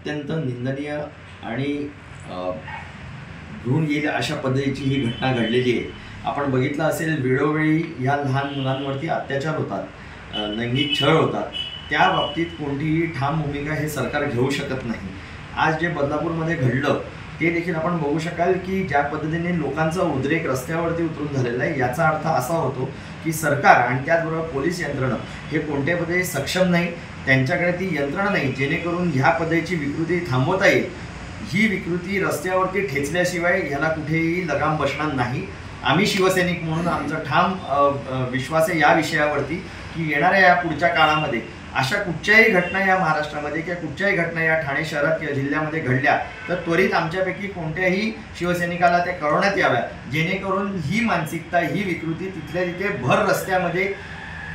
अत्यंत निंदनीय आणि धुवून गेली अशा पद्धतीची ही घटना घडलेली आहे। आपण बघितलं असेल वेळोवेळी या लहान मुलांवरती अत्याचार होतात, लैंगिक छळ होतात, त्या बाबतीत कोणतीही ठाम भूमिका हे सरकार घेऊ शकत नाही। आज जे बदलापूरमध्ये घडलं ते देखील आपण बघू शकाल की ज्या पद्धतीने लोकांचा उद्रेक रस्त्यावरती उतरून झालेला आहे, याचा अर्थ असा होतो की सरकार आणि त्याचबरोबर पोलीस यंत्रणा हे कोणत्या पद्धतीने सक्षम नाही, त्यांच्याकडे ती यंत्रणा नाही जेणेकरून ह्या पद्धतीची विकृती थांबवता येईल। ही विकृती रस्त्यावरती ठेचल्याशिवाय ह्याला कुठेही लगाम बसणार नाही। आम्ही शिवसैनिक म्हणून आमचा ठाम विश्वास आहे या विषयावरती की येणाऱ्या या पुढच्या काळामध्ये अशा कुठच्याही घटना या महाराष्ट्रामध्ये किंवा कुठच्याही घटना या ठाणे शहरात किंवा जिल्ह्यामध्ये घडल्या तर त्वरित आमच्यापैकी कोणत्याही शिवसैनिकाला ते कळवण्यात याव्या, जेणेकरून ही मानसिकता, ही विकृती तिथल्या तिथे भर रस्त्यामध्ये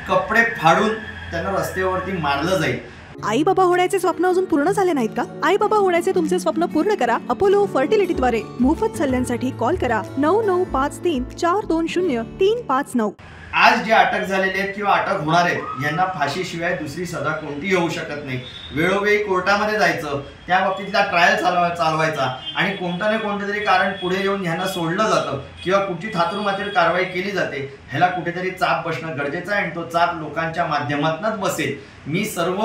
कपडे फाडून त्यांना रस्त्यावरती मारलं जाईल। आई बाबा होण्याचे स्वप्न अजून पूर्ण झाले नाहीत का? आई बाबा होण्याचे तुमचे स्वप्न पूर्ण करा अपोलो फर्टिलिटीद्वारे। मोफत सल्ल्यांसाठी कॉल करा 9953420359। आज जे अटक झालेले आहेत किंवा अटक होणार आहेत यांना फाशीशिवाय दुसरी सजा कोणती होऊ शकत नाही। वेळोवेळी कोर्टामध्ये जायचं, त्या बाबतीतला ट्रायल चालवायचा आणि कोणतं ना कोणतं तरी कारण पुढे येऊन ह्यांना सोडलं जातं किंवा कुठची थातुरमातील कारवाई केली जाते, ह्याला कुठेतरी चाप बसणं गरजेचं आहे आणि तो चाप लोकांच्या माध्यमातूनच बसेल। मी सर्व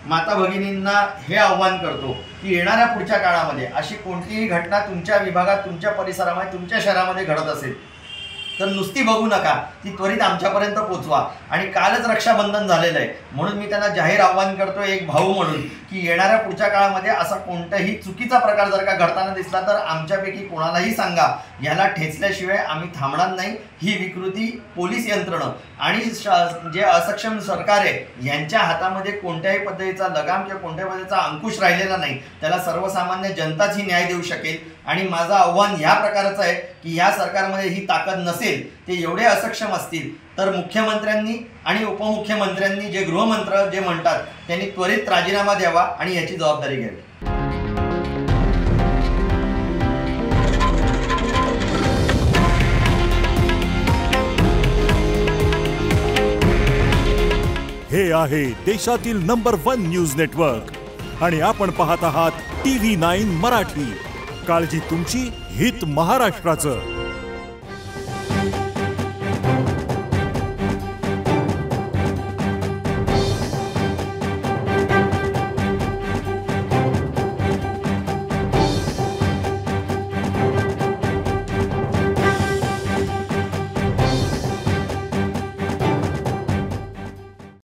माता भगिनींना हे आव्हान करतो की येणाऱ्या पुढच्या काळामध्ये अशी कोणतीही घटना तुमच्या विभागात, तुमच्या परिसरामध्ये, तुमच्या शहरामध्ये घडत असेल तर नुसती बघू नका, ती त्वरित आमच्यापर्यंत पोचवा। आणि कालच रक्षाबंधन झालेलं आहे म्हणून मी त्यांना जाहीर आव्हान करतो एक भाऊ म्हणून की येणाऱ्या पुढच्या काळामध्ये असा कोणताही चुकीचा प्रकार जर का घडताना दिसला तर आमच्यापैकी कोणालाही सांगा, याला ठेचल्याशिवाय आम्ही थांबणार नाही। ही विकृती पोलीस यंत्रणा आणि जे असक्षम सरकार आहे यांच्या हातामध्ये कोणत्याही पद्धतीचा लगाम किंवा कोणत्याही पद्धतीचा अंकुश राहिलेला नाही, त्याला सर्वसामान्य जनताच ही न्याय देऊ शकेल। आणि माझं आव्हान ह्या प्रकारचं आहे की या सरकारमध्ये ही ताकद नसेल, ते एवढे असक्षम असतील तर मुख्यमंत्र्यांनी आणि उपमुख्यमंत्र्यांनी जे गृहमंत्र जे म्हणतात त्यांनी त्वरित राजीनामा द्यावा आणि याची जबाबदारी घ्यावी। हे आहे देशातील नंबर 1 न्यूज नेटवर्क आणि आपण पाहत आहात TV9 मराठी। काळजी तुमची, हित महाराष्ट्राचं।